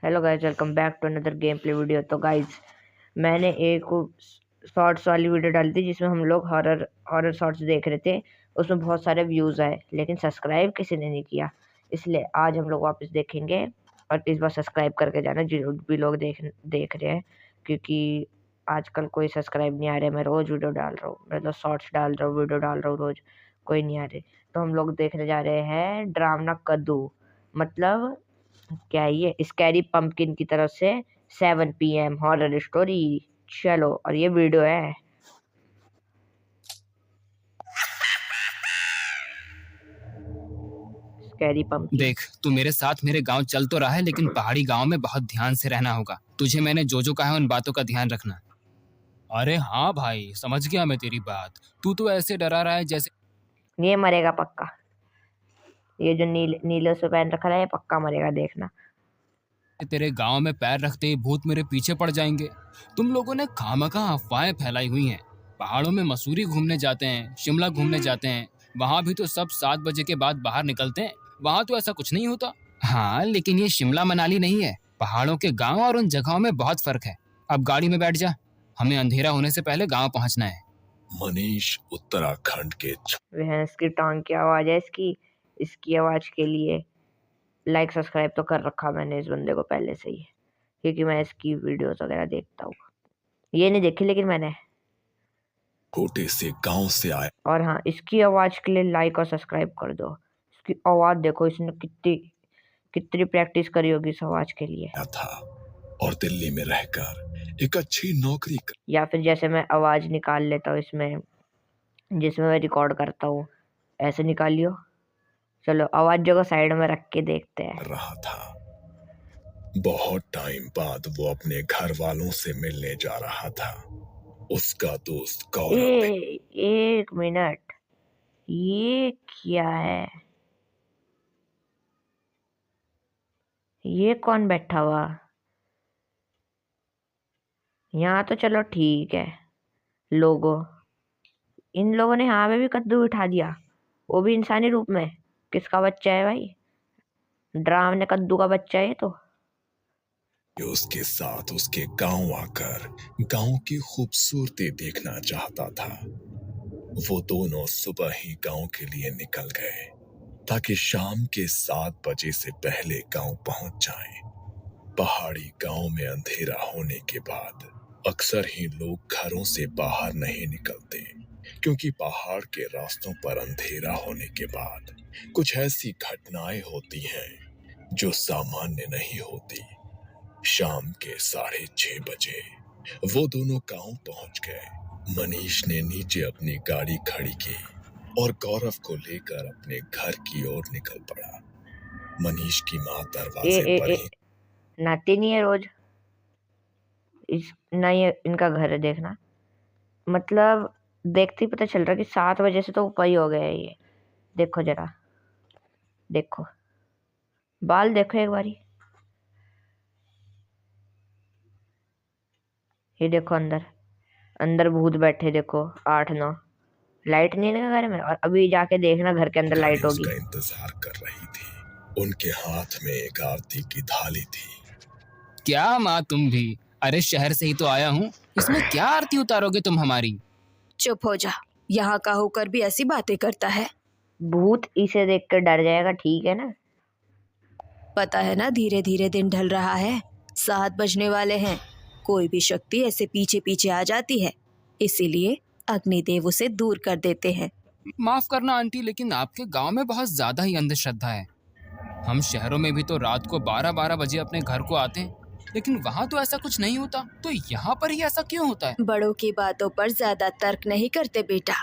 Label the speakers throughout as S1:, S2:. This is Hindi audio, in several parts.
S1: Hello guys, welcome back to another game play video. तो गाइस, मैंने एक शॉर्ट्स वाली वीडियो डाली थी जिसमें हम लोग हॉरर हॉरर शॉर्ट्स देख रहे थे। उसमें बहुत सारे व्यूज़ आए लेकिन सब्सक्राइब किसी ने नहीं किया, इसलिए आज हम लोग वापस देखेंगे। और इस बार सब्सक्राइब करके जाना जो भी लोग देख रहे हैं, क्योंकि आजकल कोई सब्सक्राइब नहीं आ रहे। मैं रोज़ वीडियो डाल रहा हूँ, मतलब शॉर्ट्स डाल रहा हूँ, वीडियो डाल रहा हूँ रोज़, कोई नहीं आ रहे। तो हम लोग देखने जा रहे हैं डरावना कद्दू, मतलब क्या है ये, स्कैरी पंपकिन की तरफ से 7 PM हॉरर स्टोरी। चलो, और ये वीडियो है। Scary pumpkin.
S2: देख, तू मेरे साथ मेरे गांव चल तो रहा है, लेकिन पहाड़ी गांव में बहुत ध्यान से रहना होगा। तुझे मैंने जो जो कहा है उन बातों का ध्यान रखना। अरे हाँ भाई, समझ गया मैं तेरी बात। तू तो ऐसे डरा रहा है जैसे
S1: ये मरेगा पक्का। ये जो नीले से पहन रखा है ये पक्का मरेगा, देखना।
S2: तेरे गांव में पैर रखते ही भूत मेरे पीछे पड़ जाएंगे। तुम लोगों ने खामखा अफवाहें फैलाई हुई हैं। पहाड़ों में मसूरी घूमने जाते हैं, शिमला घूमने जाते हैं, वहां भी तो सब 7 बजे के बाद बाहर निकलते हैं। वहां तो ऐसा कुछ नहीं होता। हाँ, लेकिन ये शिमला मनाली नहीं है। पहाड़ों के गांव और उन जगहों में बहुत फर्क है। अब गाड़ी में बैठ जा, हमें अंधेरा होने से पहले गांव पहुंचना है।
S3: मनीष उत्तराखंड के
S1: भैंस की टांग की आवाज है इसकी। इसकी आवाज के लिए लाइक सब्सक्राइब तो कर रखा मैंने इस बंदे को पहले से ही, क्योंकि मैं इसकी वीडियोस वगैरह देखता हूँ। ये नहीं देखी लेकिन मैंने।
S3: छोटे से गांव से आया
S1: और हाँ, इसकी आवाज के लिए लाइक और सब्सक्राइब कर दो। इसकी आवाज देखो, इसने कितनी कितनी प्रैक्टिस करी होगी इस आवाज के लिए।
S3: था और दिल्ली में रहकर एक अच्छी नौकरी
S1: या फिर जैसे मैं आवाज निकाल लेता हूँ इसमें, जिसमें मैं रिकॉर्ड करता हूँ, ऐसे निकालियो। चलो, आवाज जगह साइड में रख के देखते हैं।
S3: कर रहा था। बहुत टाइम बाद वो अपने घर वालों से मिलने जा रहा था। उसका दोस्त गौरव
S1: एक मिनट, ये क्या है? ये कौन बैठा हुआ यहाँ? तो चलो ठीक है। लोगो, इन लोगों ने यहाँ पे भी कद्दू उठा दिया, वो भी इंसानी रूप में। किसका बच्चा है भाई? ड्राम ने कद्दू का बच्चा है ये तो।
S3: उसके साथ उसके गांव आकर गांव की खूबसूरती देखना चाहता था। वो दोनों सुबह ही गांव के लिए निकल गए ताकि शाम के 7 बजे से पहले गांव पहुंच जाएं। पहाड़ी गांव में अंधेरा होने के बाद अक्सर ही लोग घरों से बाहर नहीं निकलते, क्योंकि पहाड़ के रास्तों पर अंधेरा होने के बाद कुछ ऐसी घटनाएं होती हैं जो सामान्य नहीं होती। शाम के 6:30 बजे वो दोनों गांव पहुंच गए। मनीष ने नीचे अपनी गाड़ी खड़ी की और गौरव को लेकर अपने घर की ओर निकल पड़ा। मनीष की मां दरवाजे पर ही
S1: नहाती नहीं है रोज ना, ये इनका घर है देखना। मतलब देखते ही पता चल रहा कि 7 बजे से तो ऊपर ही हो गया है ये। देखो जरा, देखो बाल, देखो एक बारी। ये देखो, अंदर अंदर भूत बैठे, देखो 8-9। लाइट नहीं है ना घर में, और अभी जाके देखना घर के अंदर लाइट होगी।
S3: उसका इंतजार कर रही थी। उनके हाथ में एक आरती की थाली थी।
S2: क्या माँ, तुम भी? अरे शहर से ही तो आया हूँ, इसमें क्या आरती उतारोगे तुम हमारी?
S4: चुप हो जा, यहाँ का होकर भी ऐसी बातें करता है।
S1: भूत इसे देख कर डर जाएगा, ठीक है ना?
S4: पता है ना, धीरे धीरे दिन ढल रहा है, 7 बजने वाले हैं। कोई भी शक्ति ऐसे पीछे पीछे आ जाती है, इसीलिए अग्निदेव उसे दूर कर देते हैं।
S2: माफ करना आंटी, लेकिन आपके गांव में बहुत ज्यादा ही अंधश्रद्धा है। हम शहरों में भी तो रात को 12-12 बजे अपने घर को आते हैं, लेकिन वहाँ तो ऐसा कुछ नहीं होता। तो यहाँ पर ही ऐसा क्यों होता है?
S4: बड़ों की बातों पर ज्यादा तर्क नहीं करते बेटा।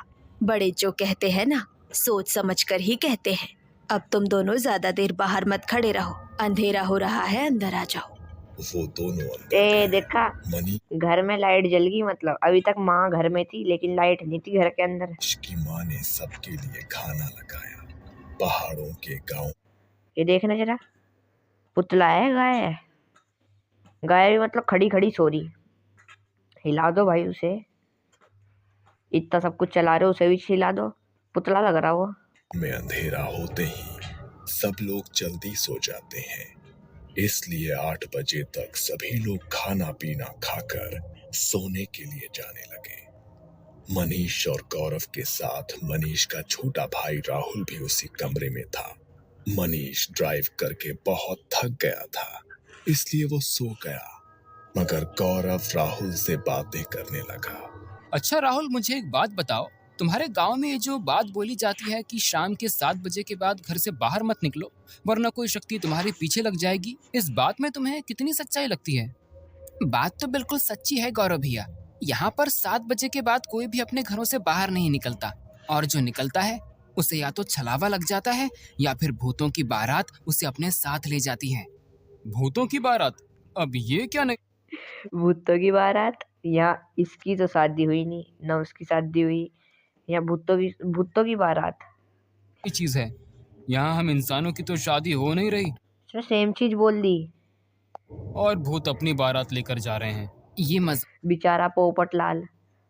S4: बड़े जो कहते हैं ना, सोच समझ कर ही कहते हैं। अब तुम दोनों ज्यादा देर बाहर मत खड़े रहो, अंधेरा हो रहा है, अंदर आ जाओ।
S3: वो दोनों अंदर
S1: देखा,
S3: मनीष
S1: घर में लाइट जल गई। मतलब अभी तक माँ घर में थी लेकिन लाइट नहीं थी घर के अंदर।
S3: की माँ ने सबके लिए खाना लगाया। पहाड़ों के गांव
S1: ये देखना जरा, पुतला है, गाय है। गाय भी मतलब खड़ी खड़ी सो रही। हिला दो भाई उसे, इतना सब कुछ चला रहे हो, उसे भी हिला दो। पुतला लग रहा वो।
S3: में अंधेरा होते ही सब लोग जल्दी सो जाते हैं। इसलिए 8 बजे तक सभी लोग खाना पीना खाकर सोने के लिए जाने लगे। मनीष और गौरव के साथ मनीष का छोटा भाई राहुल भी उसी कमरे में था। मनीष ड्राइव करके बहुत थक गया था, इसलिए वो सो गया, मगर गौरव राहुल से बातें करने लगा।
S2: अच्छा राहुल, मुझे एक बात बताओ, तुम्हारे गांव में ये जो बात बोली जाती है कि शाम के 7 बजे के बाद घर से बाहर मत निकलो वरना कोई शक्ति तुम्हारे पीछे लग जाएगी, इस बात में तुम्हें कितनी सच्चाई लगती है? बात तो बिल्कुल सच्ची है गौरव भैया। यहाँ पर 7 बजे के बाद कोई भी अपने घरों से बाहर नहीं निकलता, और जो निकलता है उसे या तो छलावा लग जाता है या फिर भूतों की बारात उसे अपने साथ ले जाती है। भूतों की बारात? अब ये क्या
S1: भूतों की बारात? यहाँ इसकी तो शादी हुई नहीं, ना उसकी शादी हुई, या भूतों की बारात।
S2: नई चीज है? यहाँ हम इंसानों की तो शादी हो नहीं रही
S1: इसने सेम चीज बोल दी।
S2: और भूत अपनी बारात लेकर जा रहे हैं। ये
S1: बेचारा पोपट लाल,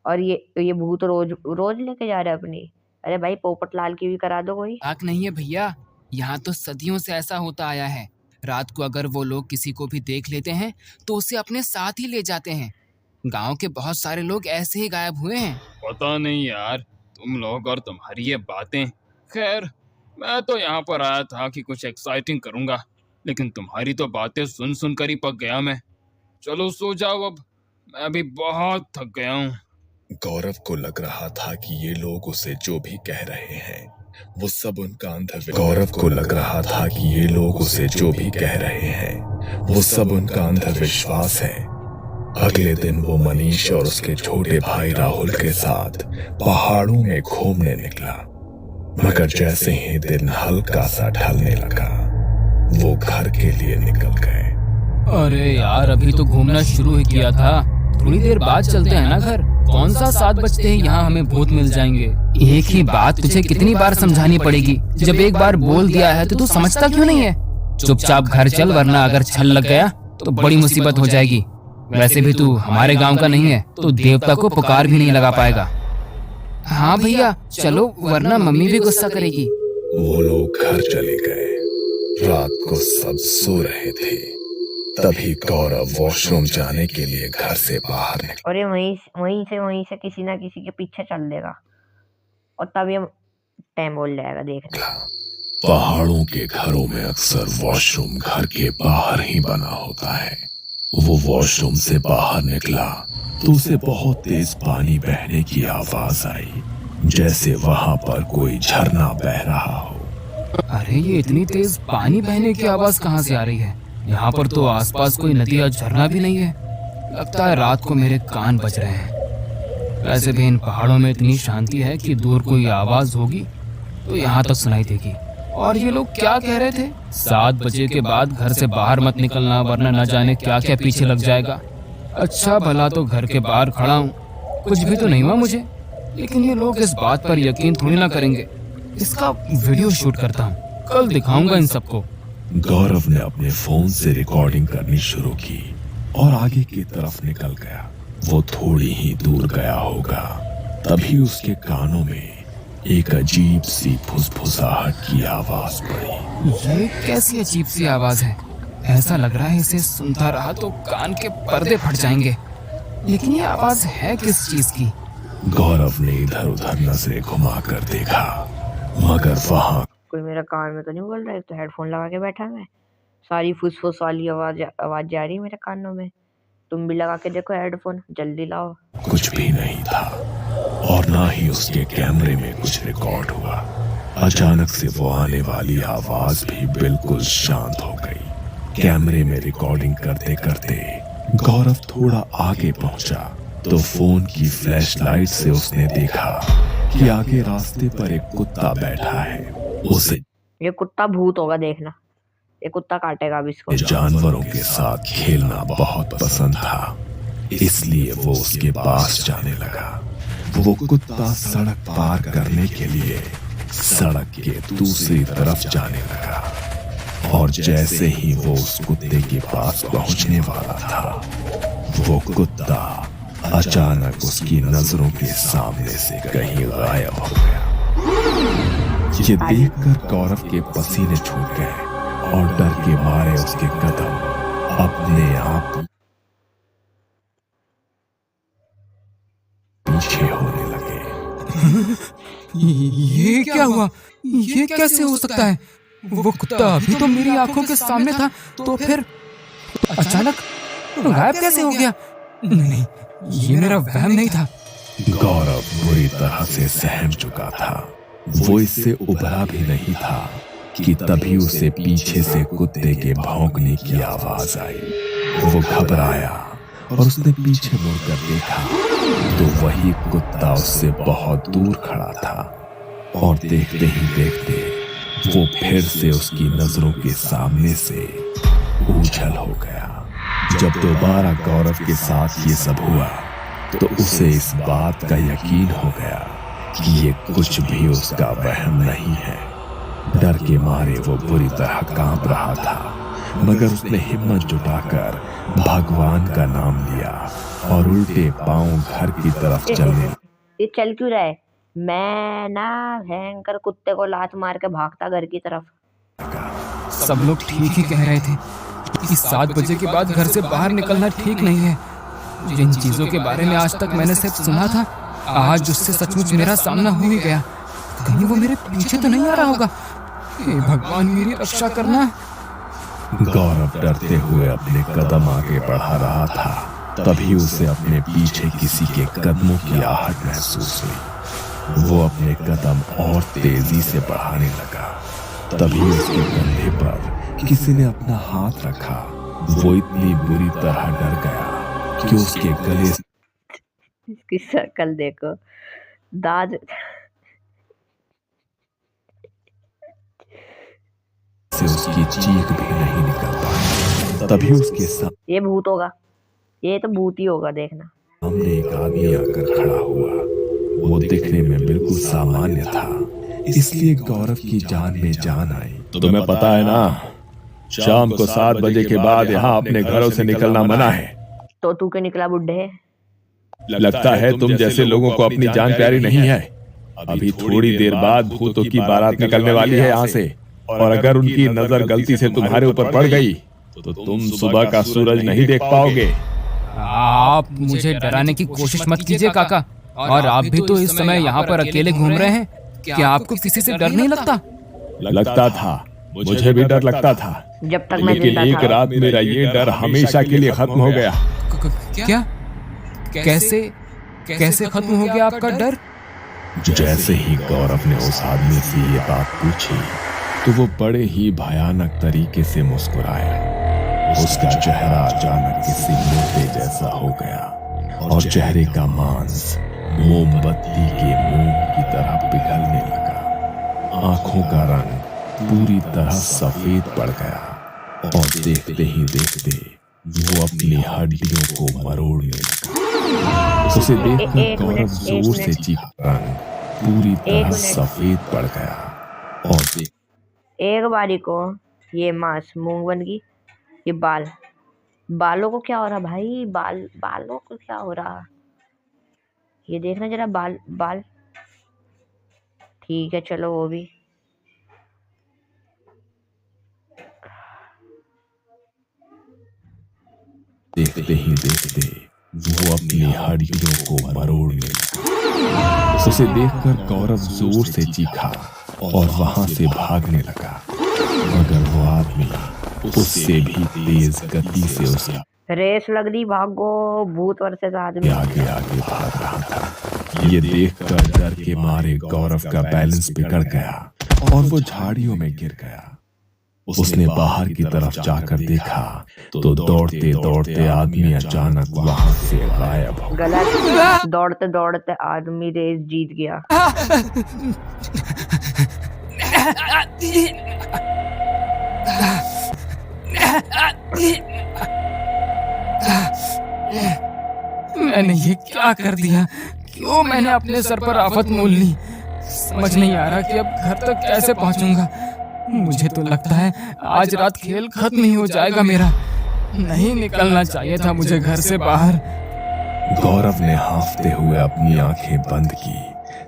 S1: और ये भूत रोज रोज लेके जा रहे हैं अपनी। अरे भाई, पोपट लाल की भी करा दो कोई।
S2: मजाक नहीं है भैया, यहाँ तो सदियों से ऐसा होता आया है। रात को अगर वो लोग किसी को भी देख लेते हैं तो उसे अपने साथ ही ले जाते हैं। गांव के बहुत सारे लोग ऐसे ही गायब हुए हैं।
S5: पता नहीं यार, तुम लोग और तुम्हारी ये बातें। खैर, मैं तो यहाँ पर आया था कि कुछ एक्साइटिंग करूँगा, लेकिन तुम्हारी तो बातें सुन सुन कर ही पक गया मैं। चलो सो जाओ अब, मैं अभी बहुत थक गया हूँ।
S3: गौरव को लग रहा था कि ये लोग उसे जो भी कह रहे हैं वो सब उनका अंधविश्वास है। अगले दिन वो मनीष और उसके छोटे भाई राहुल के साथ पहाड़ों में घूमने निकला, मगर जैसे ही दिन हल्का सा ढलने लगा वो घर के लिए निकल गए।
S2: अरे यार, अभी तो घूमना शुरू ही किया था, थोड़ी देर बाद चलते हैं ना घर। कौन सा 7 बजते ही यहाँ हमें भूत मिल जाएंगे। एक ही बात तुझे कितनी बार समझानी पड़ेगी? जब एक बार बोल दिया है तो तू समझता क्यों नहीं है? चुपचाप घर चल, वरना अगर छल लग गया तो बड़ी मुसीबत हो जाएगी। वैसे भी तू हमारे गांव का नहीं है तो देवता को पुकार भी नहीं लगा पाएगा। हाँ भैया चलो, वरना मम्मी भी गुस्सा करेगी।
S3: वो लोग घर चले गए। रात को सब सो रहे थे, तभी गौरव वॉशरूम जाने के लिए घर से बाहर निकला।
S1: और ये वहीं से किसी ना किसी के पीछे चल देगा, और तब ये टाइम बोल जाएगा। देखना,
S3: पहाड़ों के घरों में अक्सर वॉशरूम घर के बाहर ही बना होता है। वो वॉशरूम से बाहर निकला तो उसे बहुत तेज पानी बहने की आवाज आई, जैसे वहां पर कोई झरना बह रहा हो।
S2: अरे ये इतनी तेज पानी बहने की आवाज कहाँ से आ रही है? यहाँ पर तो आसपास कोई नदी या झरना भी नहीं है। लगता है रात को मेरे कान बज रहे हैं। वैसे भी इन पहाड़ों में इतनी शांति है कि दूर कोई आवाज होगी तो यहाँ तक सुनाई देगी। और ये लोग क्या कह रहे थे? 7 बजे के बाद घर से बाहर मत निकलना, वरना न जाने क्या क्या पीछे लग जाएगा। अच्छा भला तो घर के बाहर खड़ा हूँ, कुछ भी तो नहीं हुआ मुझे। लेकिन ये लोग इस बात पर यकीन थोड़ी ना करेंगे। इसका वीडियो शूट करता हूँ, कल दिखाऊंगा इन सबको।
S3: गौरव ने अपने फोन से रिकॉर्डिंग करनी शुरू की और आगे की तरफ निकल गया। वो थोड़ी ही दूर गया होगा, तभी उसके कानों में एक अजीब सी फुसफुसाहट की आवाज पड़ी।
S2: ये कैसी अजीब सी आवाज है? ऐसा लग रहा है इसे सुनता रहा तो कान के पर्दे फट जाएंगे। लेकिन ये आवाज है किस चीज की?
S3: गौरव ने इधर उधर नजरें घुमाकर देखा, मगर वहाँ
S1: कोई मेरा कान में तो नहीं बोल रहा है। तो हेडफोन लगा के बैठा मैं, सारी फुसफुस वाली आवाज जा रही है मेरे कानों में। तुम भी लगा के देखो हेडफोन, जल्दी लाओ।
S3: कुछ भी नहीं था और ना ही उसके कैमरे में कुछ रिकॉर्ड हुआ। अचानक से वो आने वाली आवाज भी बिल्कुल शांत हो गई। कैमरे में रिकॉर्डिंग करते करते गौरव थोड़ा आगे पहुंचा तो फोन की फ्लैशलाइट से उसने देखा कि आगे रास्ते पर एक कुत्ता बैठा है। उसे
S1: ये कुत्ता भूत होगा, देखना, ये कुत्ता काटेगा अब इसको।
S3: जानवरों के साथ खेलना बहुत पसंद था, इसलिए वो उसके पास जाने लगा। वो कुत्ता सड़क पार करने के लिए सड़क के दूसरी तरफ जाने लगा और जैसे ही वो उस कुत्ते के पास पहुंचने वाला था, वो कुत्ता अचानक उसकी नजरों के सामने से कहीं गायब हो गया। ये देखकर गौरव के पसीने छूट गए और डर के मारे उसके कदम अपने आप पीछे होने लगे।
S2: ये क्या हुआ? ये कैसे हो सकता है? वो कुत्ता अभी तो मेरी आंखों के सामने था, तो फिर अचानक गायब कैसे हो गया? नहीं, ये मेरा वहम नहीं था।
S3: गौरव बुरी तरह से सहम चुका था। वो इससे उभरा भी नहीं था कि तभी उसे पीछे से कुत्ते के भौंकने की आवाज आई। वो घबराया और उसने पीछे मुड़कर देखा तो वही कुत्ता उससे बहुत दूर खड़ा था और देखते ही देखते वो फिर से उसकी नजरों के सामने से ओझल हो गया। जब दोबारा गौरव के साथ ये सब हुआ तो उसे इस बात का यकीन हो गया कि ये कुछ भी उसका वहम नहीं है। डर के मारे वो बुरी तरह कांप रहा था, मगर उसने हिम्मत जुटाकर भगवान का नाम लिया और उल्टे पांव घर की तरफ चलने लगा।
S1: ये चल क्यों रहा है? मैं ना भयंकर कुत्ते को लात मार के भागता घर की तरफ।
S2: सब लोग ठीक ही कह रहे थे कि 7 बजे के बाद घर से बाहर निकलना ठीक नहीं है। जिन चीजों के बारे में आज तक मैंने सिर्फ सुना था, आज उससे सचमुच मेरा सामना हो ही गया। कहीं वो मेरे पीछे तो नहीं आ रहा होगा? हे भगवान, मेरी रक्षा करना।
S3: गौरव डरते हुए अपने कदम आगे बढ़ा रहा था। तभी उसे अपने पीछे किसी के कदमों की आहट महसूस हुई। वो अपने कदम और तेजी से बढ़ाने लगा। तभी उसके कंधे पर किसी ने अपना हाथ रखा। वो इतनी बुरी तरह डर गया कि उसके गले
S1: इसकी शक्ल देखो, दाद
S3: से उसकी चीख भी नहीं निकल पाई। तभी उसके
S1: ये भूत होगा, ये तो भूत ही होगा, देखना।
S3: सामने एक आदमी आकर खड़ा हुआ। वो दिखने में बिल्कुल सामान्य था, इसलिए गौरव की जान में जान आई।
S6: तो तुम्हें पता है ना, शाम को 7 बजे के बाद यहाँ अपने घरों से निकलना मना है।
S1: तो तू क्यों निकला बुड्ढे?
S6: लगता है तुम जैसे लोगों को अपनी जान प्यारी नहीं है। अभी थोड़ी देर बाद भूतों की बारात निकलने वाली है यहाँ से, और अगर उनकी नजर गलती से तुम्हारे ऊपर पड़ गई तो तुम सुबह का सूरज नहीं देख पाओगे।
S2: आप मुझे डराने की कोशिश मत कीजिए काका। और आप भी तो इस समय यहाँ पर अकेले घूम रहे हैं। क्या आपको किसी से डर नहीं लगता?
S6: लगता था, मुझे भी डर लगता था,
S1: जब तक मैं
S6: लेकिन
S1: जिंदा
S6: एक
S1: था।
S6: रात मेरा ये डर हमेशा के लिए खत्म हो गया।
S2: क्या? कैसे खत्म हो गया आपका डर?
S3: जैसे ही गौरव ने उस आदमी से ये बात पूछी तो वो बड़े ही भयानक तरीके से मुस्कुराया। उसका चेहरा अचानक किसी मुर्दे जैसा हो गया और चेहरे का मांस मोमबत्ती के मोम की तरह पिघलने लगा। आंखों का रंग पूरी तरह सफेद पड़ गया और देखते ही देखते वो अपनी हड्डियों को मरोड़ने लगा। उसे देखकर गौरव जोर से चीखा। रंग पूरी तरह सफेद पड़ गया और
S1: एक बारी को ये मांस मूंग बन गई, ये बालों को क्या हो रहा भाई? बालों को क्या हो रहा? ये देखना जरा, बाल ठीक है, चलो वो भी।
S3: देखते ही देखते वो अपनी हड्डियों को मरोड़ने लगा। उसे देखकर गौरव जोर से चीखा और वहां से भागने लगा, मगर वो आदमी उससे भी तेज गति से उसके
S1: रेस लग दी, भागो, भूत वर्सेस आदमी।
S3: आगे आगे भाग रहा था। ये देखकर डर के मारे गौरव का बैलेंस बिगड़ गया और वो झाड़ियों में गिर गया। उसने बाहर की तरफ जाकर देखा तो दौड़ते दौड़ते आदमी अचानक वहां से गायब हो गया।
S1: गलत, दौड़ते दौड़ते आदमी रेस जीत गया।
S2: मैंने ये क्या कर दिया? क्यों मैंने अपने सर पर आफत मोल ली? समझ नहीं आ रहा कि अब घर तक कैसे पहुंचूंगा। मुझे तो लगता है आज रात खेल खत्म ही हो जाएगा मेरा। नहीं निकलना चाहिए था मुझे घर से बाहर।
S3: गौरव ने हांफते हुए अपनी आंखें बंद की।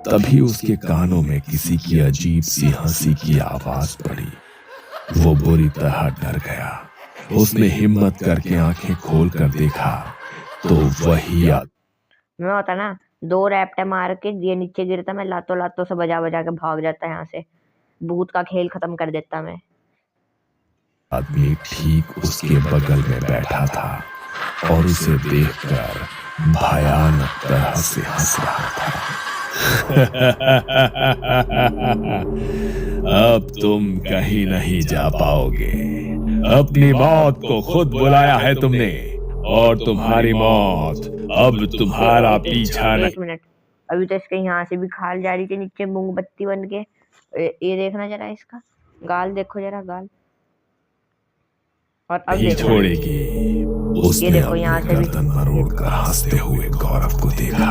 S3: तभी उसके कानों में किसी की अजीब सी हंसी की आवाज पड़ी।
S6: वो बुरी तरह डर गया। उसने हिम्मत करके आंखें खोल कर देखा तो वही
S1: मैं होता ना 2 रैप्टे मार के ये नीचे गिरता, मैं लातों लातों से बजा बजा के भाग जाता यहाँ से, भूत का खेल खत्म कर देता मैं।
S6: आदमी ठीक उसके बगल में बैठा था और उसे देखकर भयानक तरह से हंस रहा था। अब तुम कहीं नहीं जा पाओगे। अपनी मौत को खुद बुलाया है तुमने और तुम्हारी मौत अब तुम्हारा पीछा नहीं।
S1: 1 मिनट, अभी तो इसके यहाँ से भी खाल जा रही थी नीचे मूंगबत्ती बन के। ये देखना जरा, इसका गाल देखो जरा, गाल। और अब
S6: नहीं
S1: देखो,
S6: छोड़ेगी। उसने
S1: देखो यहाँ
S6: अपनी
S1: से भी।
S6: गर्दन मरोड़कर हंसते हुए गौरव को देखा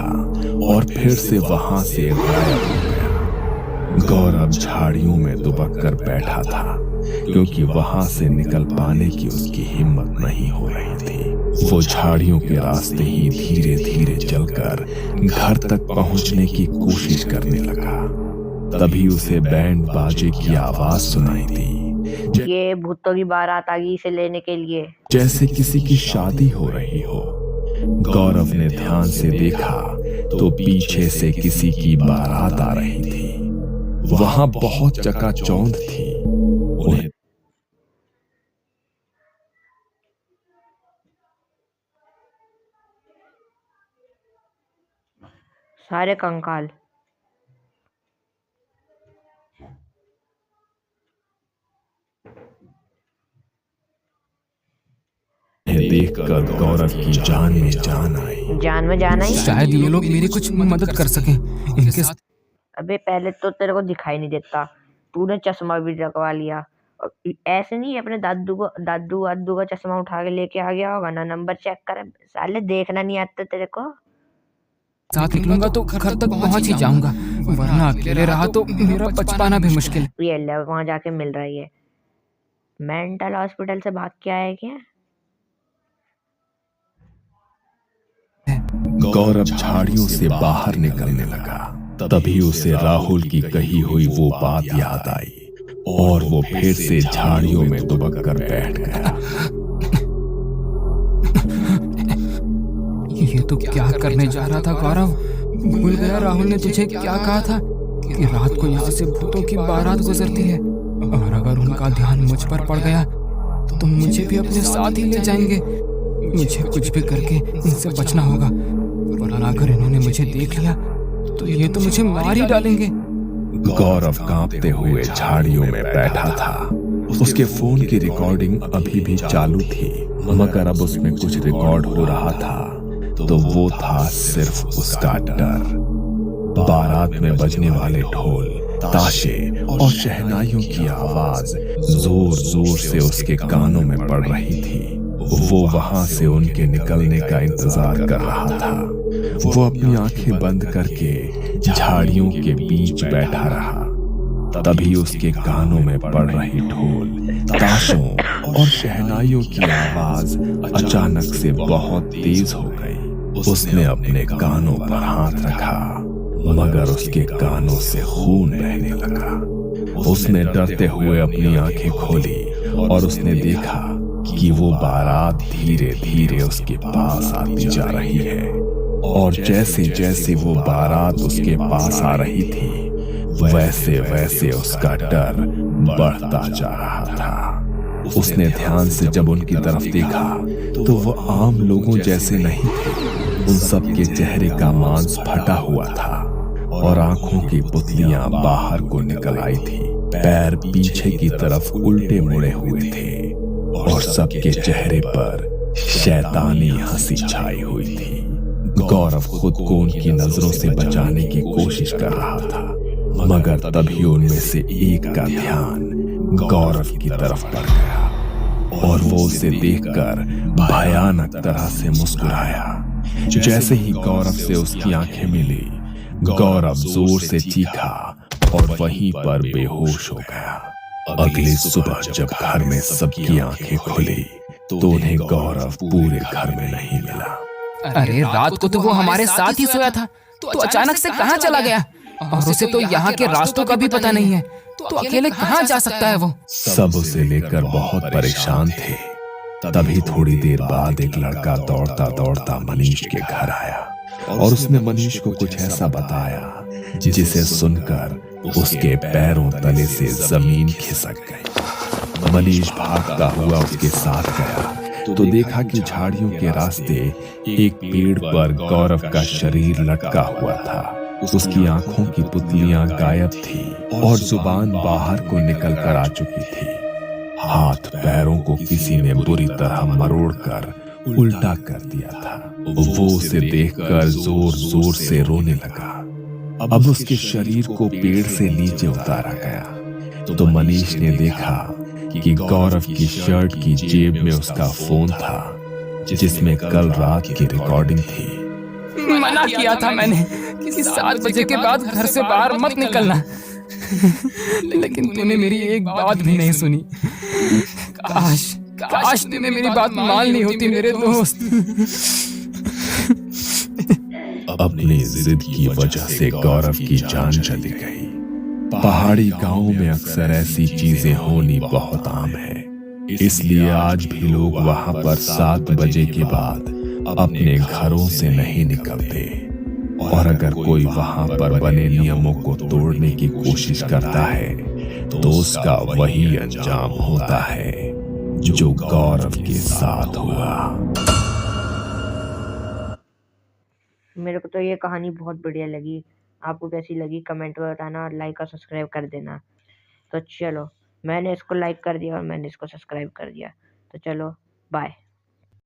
S6: और फिर से वहां से गायब हो गया। गौरव झाड़ियों में दुबक कर बैठा था क्योंकि वहां से निकल पाने की उसकी हिम्मत नहीं हो रही थी। वो झाड़ियों के रास्ते ही धीरे धीरे चलकर घर तक पहुंचने की कोशिश करने लगा। तभी उसे बैंड बाजे की आवाज सुनाई दी,
S1: ये भूतों की बारात आ गई इसे लेने के लिए।
S6: जैसे किसी की शादी हो रही हो। गौरव ने ध्यान से देखा तो पीछे से किसी की बारात आ रही थी। वहां बहुत चकाचौंध थी। उन्हें
S1: सारे कंकाल।
S6: देखकर गौरव की जान में जान आई।
S1: जान में जाना ही।
S2: शायद ये लोग मेरी कुछ मदद कर सकें। इनके साथ
S1: अबे पहले तो तेरे को दिखाई नहीं देता, तूने चश्मा भी लगवा लिया। और ऐसे नहीं अपने दादू का चश्मा उठा के लेके आ गया होगा ना, नंबर चेक कर। साले देखना नहीं आता तेरे को।
S2: साथ निकलूंगा तो घर तक पहुंच ही जाऊंगा, वरना अकेले रहा तो मेरा बच पाना भी मुश्किल है।
S1: ये ले वहां जाके मिल रही है। मेंटल हॉस्पिटल से भाग के आया क्या?
S6: गौरव झाड़ियों से बाहर निकलने लगा। तभी उसे राहुल की कही हुई वो बात याद आई और वो फिर से झाड़ियों में दुबक कर बैठ गया।
S2: ये तो क्या करने जा रहा था गौरव? भूल गया राहुल ने तुझे क्या कहा था कि रात को यहाँ से भूतों की बारात गुजरती है, और अगर उनका ध्यान मुझ पर पड़ गया तो मुझे भी अपने साथ ही ले जाएंगे। मुझे कुछ भी करके इनसे बचना होगा, वरना अगर इन्होंने मुझे देख लिया तो ये तो मुझे मार ही डालेंगे।
S6: गौरव कांपते हुए झाड़ियों में बैठा था। उसके फोन की रिकॉर्डिंग अभी भी चालू थी, मगर अब उसमें कुछ रिकॉर्ड हो रहा था तो वो था सिर्फ उसका डर। बारात में बजने वाले ढोल, ताशे और शहनाइयों की आवाज जोर जोर से उसके कानों में पड़ रही थी। वो वहां से उनके निकलने का इंतजार कर रहा था। वो अपनी आंखें बंद करके झाड़ियों के बीच बैठा रहा। तभी उसके कानों में पड़ रही ढोल, ताशों और शहनाइयों की आवाज अचानक से बहुत तेज हो गई। उसने अपने कानों पर हाथ रखा, मगर उसके कानों से खून बहने लगा। उसने डरते हुए अपनी आंखें खोली और उसने देखा कि वो बारात धीरे धीरे उसके पास आती जा रही है। और जैसे जैसे वो बारात उसके पास आ रही थी, वैसे वैसे उसका डर बढ़ता जा रहा था। उसने ध्यान से जब उनकी तरफ देखा तो वो आम लोगों जैसे नहीं थे। उन सब के चेहरे का मांस फटा हुआ था और आंखों की पुतलियां बाहर को निकल आई थी। पैर पीछे की तरफ उल्टे मुड़े हुए थे और सबके चेहरे पर शैतानी हंसी छाई हुई थी। गौरव खुद को उनकी नजरों से बचाने की कोशिश कर रहा था, मगर तभी उनमें से एक का ध्यान गौरव की तरफ पड़ गया और वो उसे देखकर भयानक तरह से मुस्कुराया। जैसे ही गौरव से उसकी आंखें मिली, गौरव जोर से चीखा और वहीं पर बेहोश हो गया। अगली सुबह जब घर में सबकी आंखें खुली तो उन्हें गौरव पूरे घर में नहीं मिला।
S2: अरे रात को तो वो हमारे साथ ही सोया था, तो अचानक से कहाँ चला गया? और उसे तो यहाँ के रास्तों का भी पता नहीं है, तो अकेले कहाँ जा सकता है वो?
S6: सब उसे लेकर बहुत परेशान थे। तभी थोड़ी देर बाद एक लड़का दौड़ता दौड़ता मनीष के घर आया और उसने मनीष को कुछ ऐसा बताया जिसे सुनकर उसके पैरों तले से जमीन खिसक गई। मनीष भागता हुआ उसके साथ गया तो देखा कि झाड़ियों के रास्ते एक पेड़ पर गौरव का शरीर लटका हुआ था। उसकी आंखों की पुतलियां गायब थी और जुबान बाहर को निकल कर आ चुकी थी। हाथ पैरों को किसी ने बुरी तरह मरोड़कर उल्टा कर दिया था। वो उसे देखकर जोर जोर से रोने लगा। अब उसके शरीर को पेड़ से नीचे उतारा गया तो मनीष ने देखा कि गौरव की शर्ट की जेब में उसका फोन था जिसमें कल रात की रिकॉर्डिंग थी।
S2: मना किया था मैंने कि 7 बजे के बाद घर से बाहर मत निकलना, लेकिन तूने मेरी एक बात भी नहीं सुनी। काश तूने मेरी बात मान ली होती मेरे दोस्त।
S6: अपनी जिद की वजह से गौरव की जान चली गई। पहाड़ी गांवों में अक्सर ऐसी चीजें होनी बहुत आम है, इसलिए आज भी लोग वहां पर 7 बजे के बाद अपने घरों से नहीं निकलते। और अगर कोई वहां पर बने नियमों को तोड़ने की कोशिश करता है तो उसका वही अंजाम होता है जो गौरव के साथ हुआ।
S1: मेरे को तो ये कहानी बहुत बढ़िया लगी। आपको कैसी लगी कमेंट में बताना और लाइक और सब्सक्राइब कर देना। तो चलो, मैंने इसको लाइक कर दिया और मैंने इसको सब्सक्राइब कर दिया। तो चलो बाय।